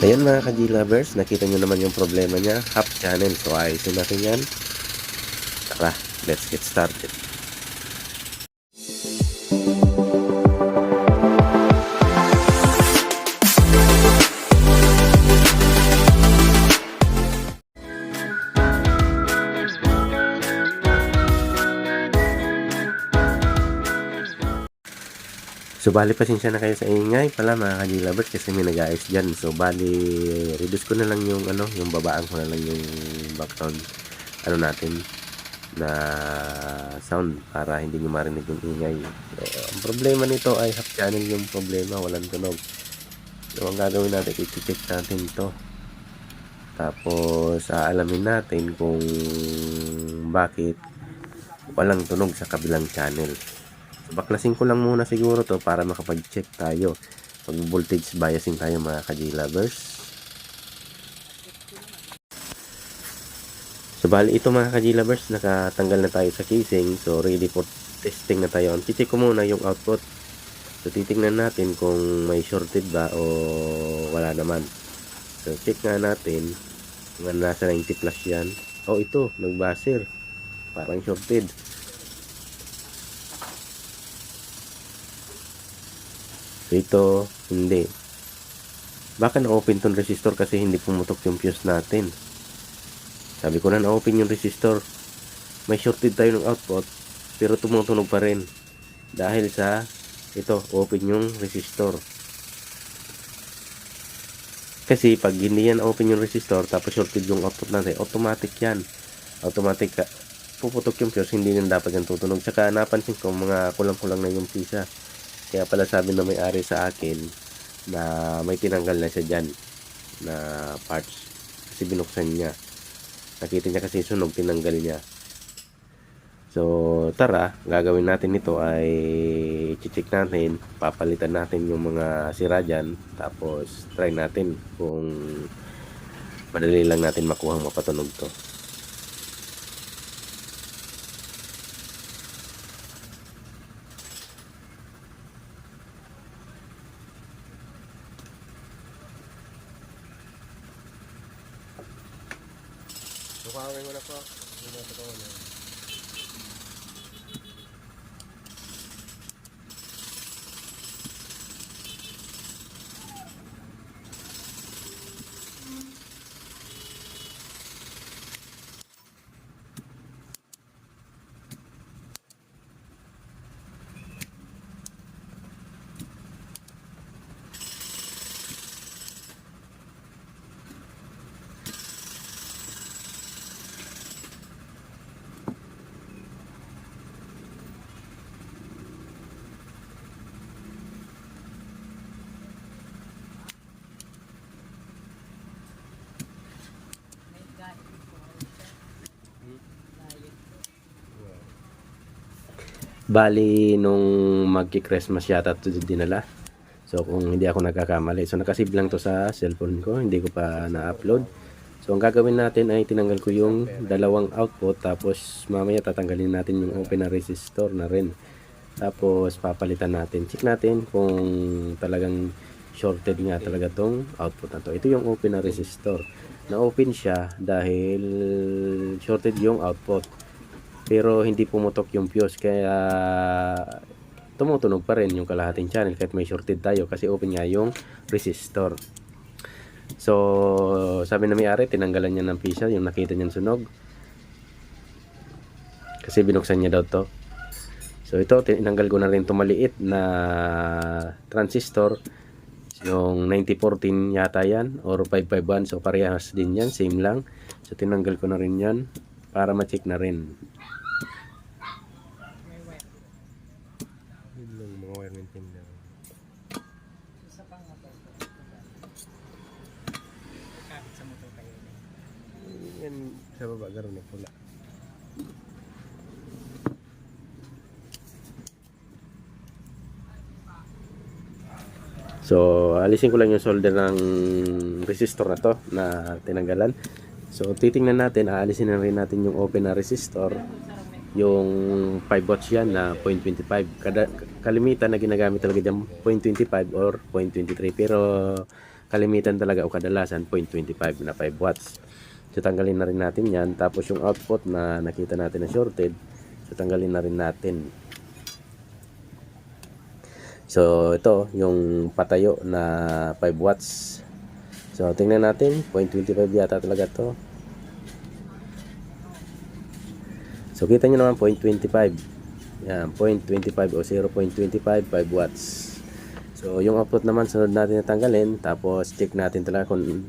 Ayan mga ka-G lovers, nakita nyo naman yung problema niya, half channel. So ayusin natin yan. Tara, let's get started. So bali pasensya na kayo sa ingay pala mga ka-G lovers kasi may nag-aayos dyan. So bali reduce ko na lang yung yung babaan ko na lang yung background natin na sound para hindi nyo marinig yung ingay. So, ang problema nito ay half channel yung problema, walang tunog. So ang gagawin natin, i-check natin to. Tapos aalamin natin kung bakit walang tunog sa kabilang channel. So, baklasin ko lang muna siguro to para makapag-check tayo. Mag-voltage biasing tayo mga ka-G lovers. So bali ito mga ka-G lovers, nakatanggal na tayo sa casing. So ready for testing na tayo. Ang check ko muna yung output. So titingnan natin kung may shorted ba o wala naman. So check nga natin kung nasa 90 plus yan. Oh ito, nag-buzzer. Parang shorted. So ito, hindi. Baka na-open tong resistor kasi hindi pumutok yung fuse natin. Sabi ko na na-open yung resistor. May shorted tayo ng output pero tumutunog pa rin. Dahil sa ito, open yung resistor. Kasi pag hindi yan open yung resistor tapos shorted yung output natin, automatic yan. Automatic puputok yung fuse, hindi nang dapat yan tutunog. Tsaka napansin ko mga kulang-kulang na yung pisa. Kaya pala sabi na may-ari sa akin na may tinanggal na siya dyan na parts. Kasi binuksan niya. Nakita niya kasi sunog, tinanggal niya. So tara, gagawin natin ito ay i-check natin, papalitan natin yung mga sira dyan. Tapos try natin kung madali lang natin makuha mapatunog to. Mukhaawin mo na po. Hindi na ito ko na. Bali nung magki-Christmas yata ito dinala. So kung hindi ako nagkakamali. So nakasave lang to sa cellphone ko, hindi ko pa na-upload. So ang gagawin natin ay tinanggal ko yung dalawang output, tapos mamaya tatanggalin natin yung open na resistor na rin. Tapos papalitan natin. Check natin kung talagang shorted nga talaga tong output na to. Ito yung open na resistor. Na-open siya dahil shorted yung output. Pero hindi pumutok yung fuse, kaya tumutunog pa rin yung kalahating channel kahit may shorted tayo kasi open nga yung resistor. So sabi na may-ari, tinanggalan niya ng pisa, yung nakita niyan sunog kasi binuksan niya daw to. So ito, tinanggal ko na rin itong maliit na transistor, yung 9014 yata yan or 551. So parehas din yan, same lang. So tinanggal ko na rin yan para ma-check na rin. Mga wire maintain na. Yan sa baba garo na pula. So alisin ko lang yung solder ng resistor na to na tinanggalan. So titingnan natin, aalisin na rin natin yung open na resistor, yung 5 watts yan na 0.25. Kalimitan na ginagamit talaga dyan 0.25 or 0.23, pero kalimitan talaga o kadalasan 0.25 na 5 watts. So tanggalin na rin natin yan. Tapos yung output na nakita natin na shorted, so tanggalin na rin natin. So ito yung patayo na 5 watts. So tingnan natin, 0.25 yata talaga to. So kita nyo naman 0.25. Yan, 0.25 o 0.25 5 watts. So yung output naman sunod natin na tanggalin, tapos check natin talaga kung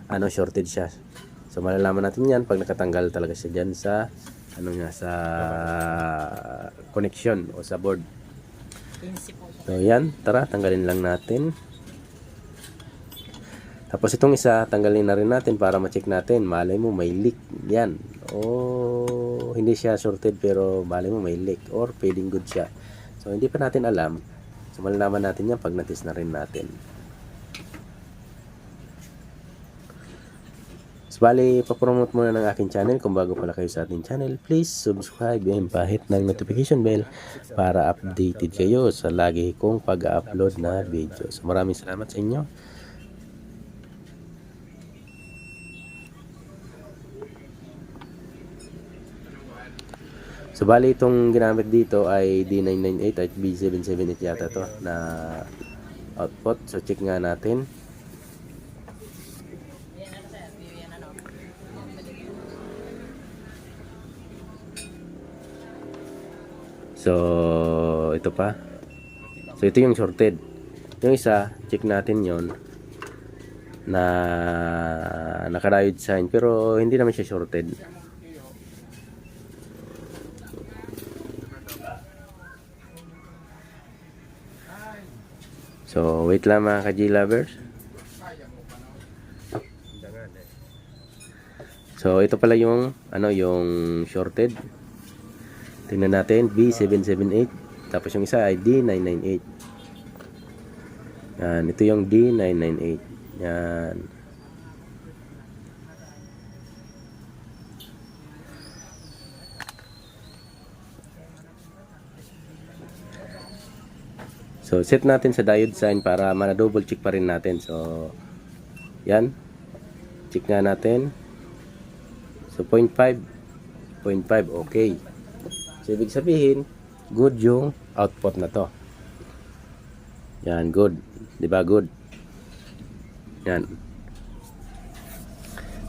ano shorted siya. So malalaman natin yan pag nakatanggal talaga siya diyan sa ano niya, sa connection o sa board. So yan, tara tanggalin lang natin. Tapos itong isa tanggalin na rin natin para ma-check natin. Malay mo may leak yan. O hindi siya shorted pero malay mo may leak or pwedeng good siya. So hindi pa natin alam. So malalaman natin yan pag natis na rin natin. So, bali, papromote muna ng aking channel. Kung bago pala kayo sa ating channel, please subscribe and pahit ng notification bell para updated kayo sa lagi kong pag-upload na video. So, maraming salamat sa inyo. So, bali, itong ginamit dito ay D998 at B778 yata to na output. So, check nga natin. So, ito pa. So, ito yung shorted. Yung isa, check natin yon na naka-diode sign. Pero, hindi naman siya shorted. So, wait lang mga ka-G lovers. So, ito pala yung, yung shorted. Tingnan natin, B778. Tapos yung isa ay D998. Yan, ito yung D998. Yan. So, set natin sa diode sign para ma-double check pa rin natin. So, yan. Check nga natin. So, 0.5. 0.5, okay. So, ibig sabihin, good yung output na to. Yan, good. Diba, good? Yan.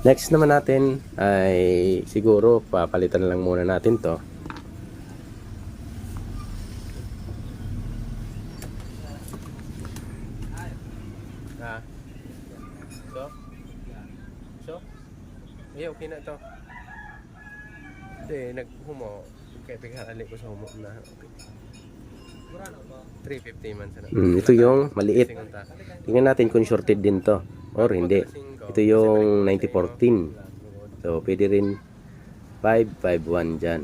Next naman natin ay siguro papalitan lang muna natin to. So, okay na to. Hindi, naghumo. Kaya tigakali ko sa humo na. Okay. 350 man sana. Ito yung maliit. Tingnan natin kung shorted din to or hindi. Ito yung 9014. So pwede rin 551 dyan.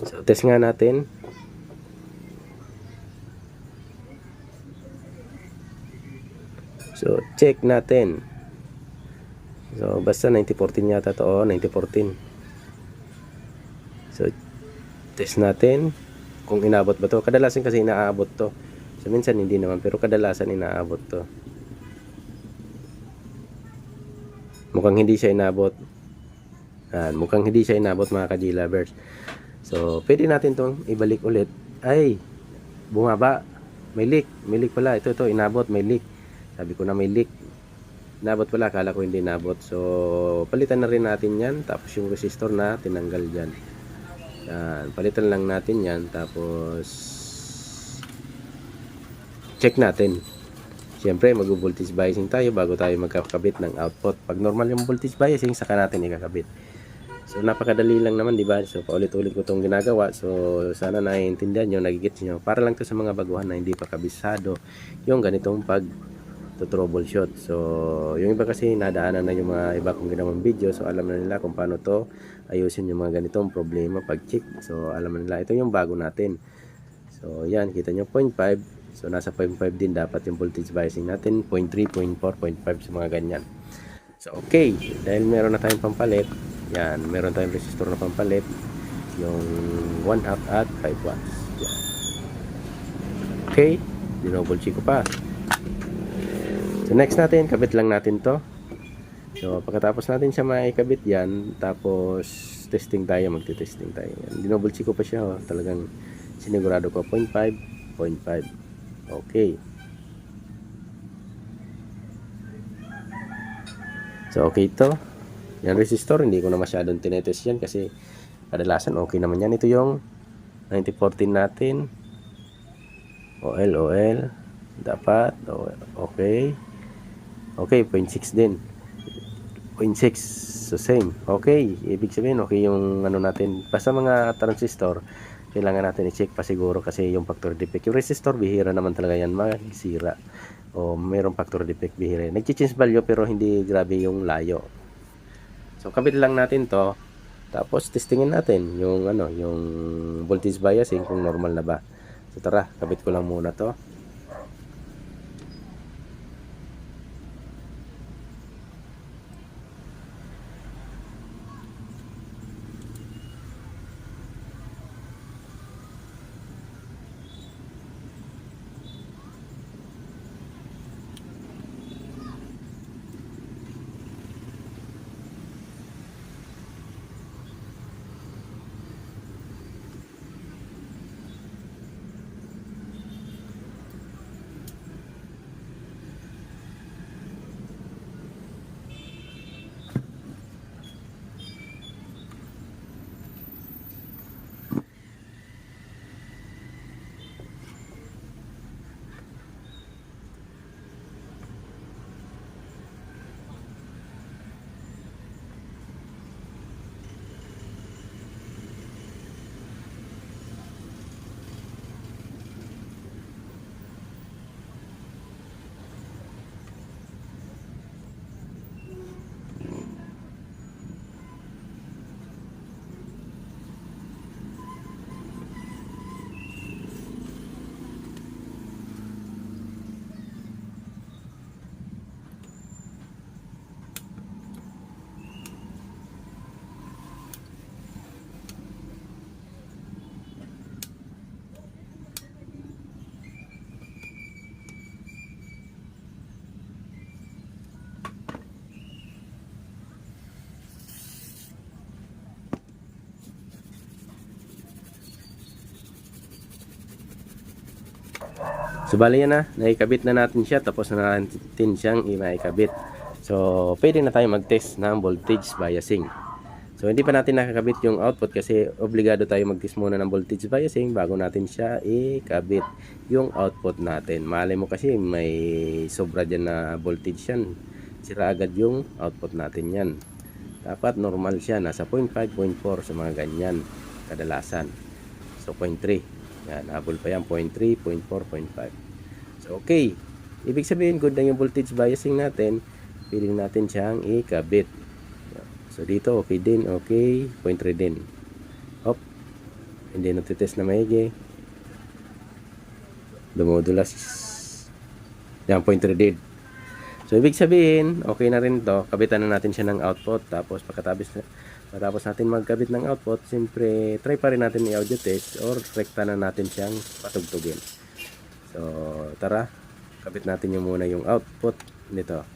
So test nga natin. So check natin. So basta 9014 yata to. Oh, 9014. So, test natin kung inabot ba to. Kadalasan kasi inaabot to. So, minsan hindi naman. Pero kadalasan inaabot to. Mukhang hindi siya inabot. Mukhang hindi siya inabot mga ka-G lovers. So, pwede natin tong ibalik ulit. Ay, bumaba. May leak. May leak pala. Ito, inabot. May leak. Sabi ko na may leak. Inabot pala. Akala ko hindi inabot. So, palitan na rin natin yan. Tapos yung resistor na tinanggal dyan. Yan, palitan lang natin yan. Tapos check natin. Siyempre mag-voltage biasing tayo bago tayo magkakabit ng output. Pag normal yung voltage biasing, saka natin ikakabit. So napakadali lang naman, di ba? So paulit-ulit ko itong ginagawa. So sana naiintindihan nyo, nagigits nyo. Para lang to sa mga baguhan na hindi pa kabisado yung ganitong pag troubleshoot. So yung iba kasi nadaanan na yung mga iba kong ginawang video. So alam na nila kung paano to ayusin yung mga ganitong problema pag check. So alam na nila, ito yung bago natin. So yan, kita nyo 0.5. So nasa 0.5 din dapat yung voltage biasing natin. 0.3, 0.4, 0.5 sa mga ganyan. So okay, dahil meron na tayong pampalit. Yan, meron tayong resistor na pampalit. Yung 1/2 at 5 watts. Yan. Okay, dinouble check ko pa. So next natin, kabit lang natin to. So pagkatapos natin siya maikabit yan, tapos testing tayo, magte-testing tayo. Dinouble check ko pa siya, oh. Talagang sinigurado ko 0.5, 0.5. Okay. So okay ito. Yan resistor, hindi ko na masyadong tinetest yan kasi kadalasan okay naman yan. Ito yung 9014 natin. OL dapat okay. Okay, 0.6 din. 0.6, so same. Okay, ibig sabihin okay yung ano natin. Basta mga transistor, kailangan natin i-check pa siguro kasi yung factor defect. Yung resistor, bihira naman talaga yan magsira. O mayroong factor defect, bihira. Nag-change value pero hindi grabe yung layo. So kabit lang natin to. Tapos testingin natin yung ano, yung voltage biasing kung normal na ba. So tara, kabit ko lang muna to. So bali yan na, naikabit na natin siya, tapos na natin siyang i-maikabit. So pwede na tayo mag-test ng voltage biasing. So hindi pa natin nakakabit yung output kasi obligado tayo mag-test muna ng voltage biasing bago natin siya ikabit yung output natin. Malay mo kasi may sobra dyan na voltage yan, sira agad yung output natin yan. Dapat normal siya, nasa 0.5, 0.4 sa mga ganyan kadalasan. So 0.3. Yan, habol pa yan, 0.3, 0.4, 0.5. So, okay. Ibig sabihin, good na yung voltage biasing natin. Pwede natin siyang ikabit. So, dito, okay din, okay. 0.3 din. Hop. Hindi natitest na maigi. Dumudulas. Yan, 0.3 din. So, ibig sabihin, okay na rin to. Kabitan na natin siya ng output. Tapos, pagkatapos natin magkabit ng output, siyempre, try pa rin natin i-audio test or rekta na natin siyang patugtugin. So, tara, kabit natin yung muna yung output nito.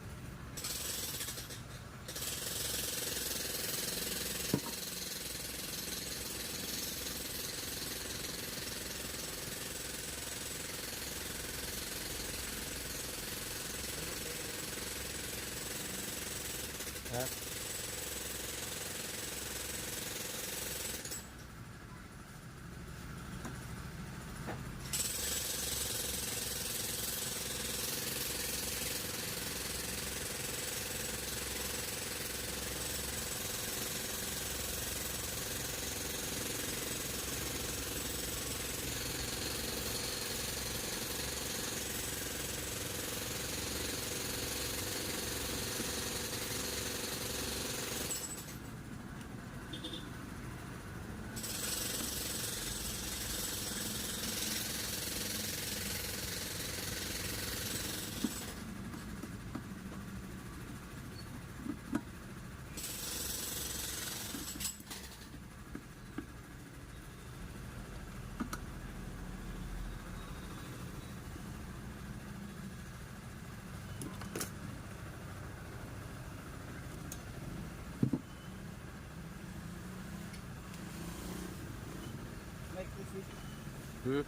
Hmm?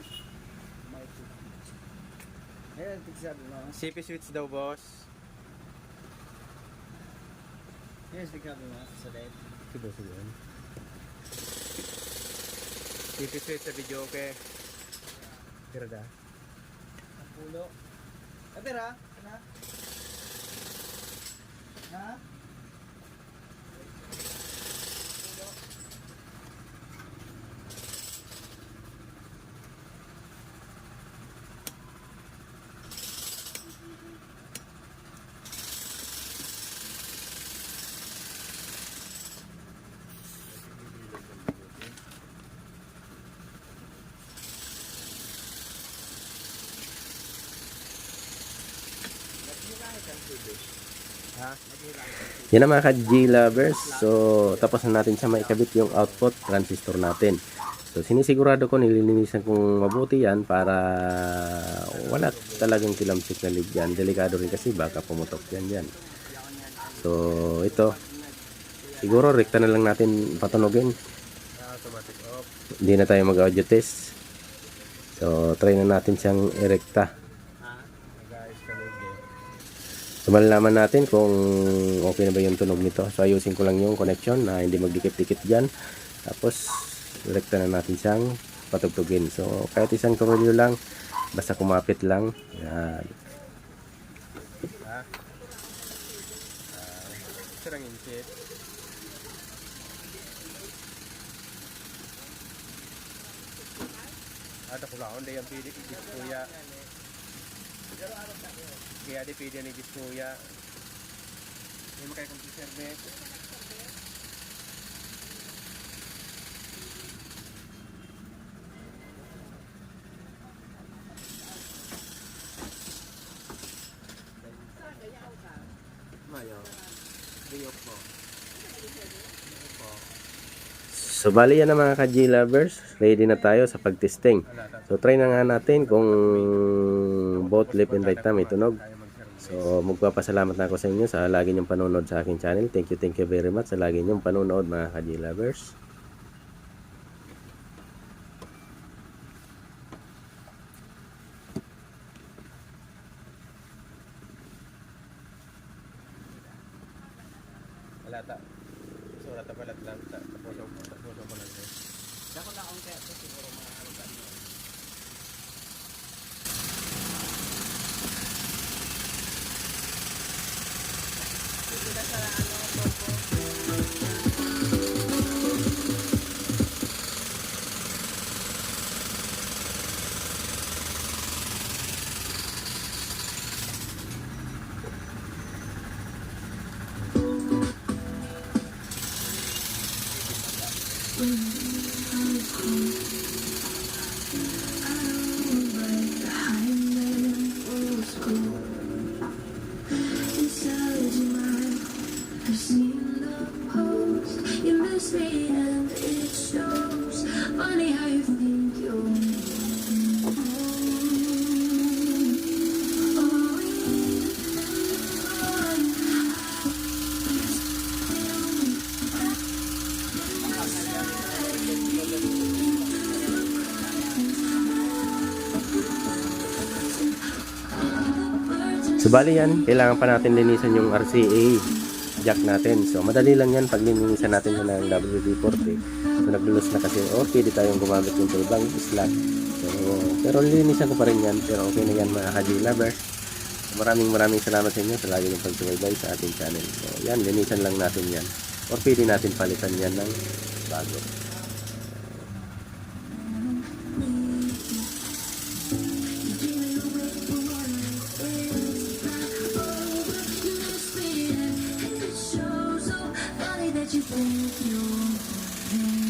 Ayan, tigsabi mo. CP switch daw, boss. Ayan, tigsabi mo sa LED. Sige, sige. CP switch sa video, okay? Tira da. Ang pulo. Pera? Ano? Ha? Ha? Yan na mga ka-G lovers. So, tapos na natin siya maikabit yung output transistor natin. So, sinisigurado ko nililinisan kong mabuti yan para wala talagang kilamsik na lead yan. Delikado rin kasi baka pumutok yan. So, ito. Siguro rekta na lang natin patunogin. Automatic off. Hindi na tayo mag-audio test. So, try na natin siyang irekta. Guys, kalugi. So, malalaman natin kung okay na ba yung tunog nito. So, ayusin ko lang yung connection na hindi magdikit-dikit dyan. Tapos, rekta na natin siyang patugtugin. So, kahit isang tornilyo lang, basta kumapit lang. Yan. Sarang inchit. Ada ko lang, hindi yung pili i-dispuya. Kaya di pili ni dispuya. Hindi mo kayo kung service. Mayo. Biyok mo. So, bali yan na mga ka-G lovers. Ready na tayo sa pag-testing. So, try na nga natin kung both left and right na may tunog. So, magpapasalamat na ako sa inyo sa lagi niyong panonood sa aking channel. Thank you very much sa lagi niyong panonood mga ka-G lovers. Wala ta. So, wala ta balat lang. Tapuso ko lang. Dako na ang kaya ito siguro mga halutan mo. I've seen the post, you miss me and it shows. Funny how you think you're So, bali yan. Kailangan pa natin linisan yung RCA jack natin. So, madali lang yan pag linisan natin yun ng WD-40. So, naglulos na kasi. Okay, di tayong gumamit yung ibang slot. So, pero linisan ko pa rin yan. Pero okay na yan mga ka-G lovers. So, maraming salamat sa inyo sa lagi ng pagsubaybay sa ating channel. So, yan. Linisan lang natin yan. Or pwede natin palitan yan ng bago. that you think you're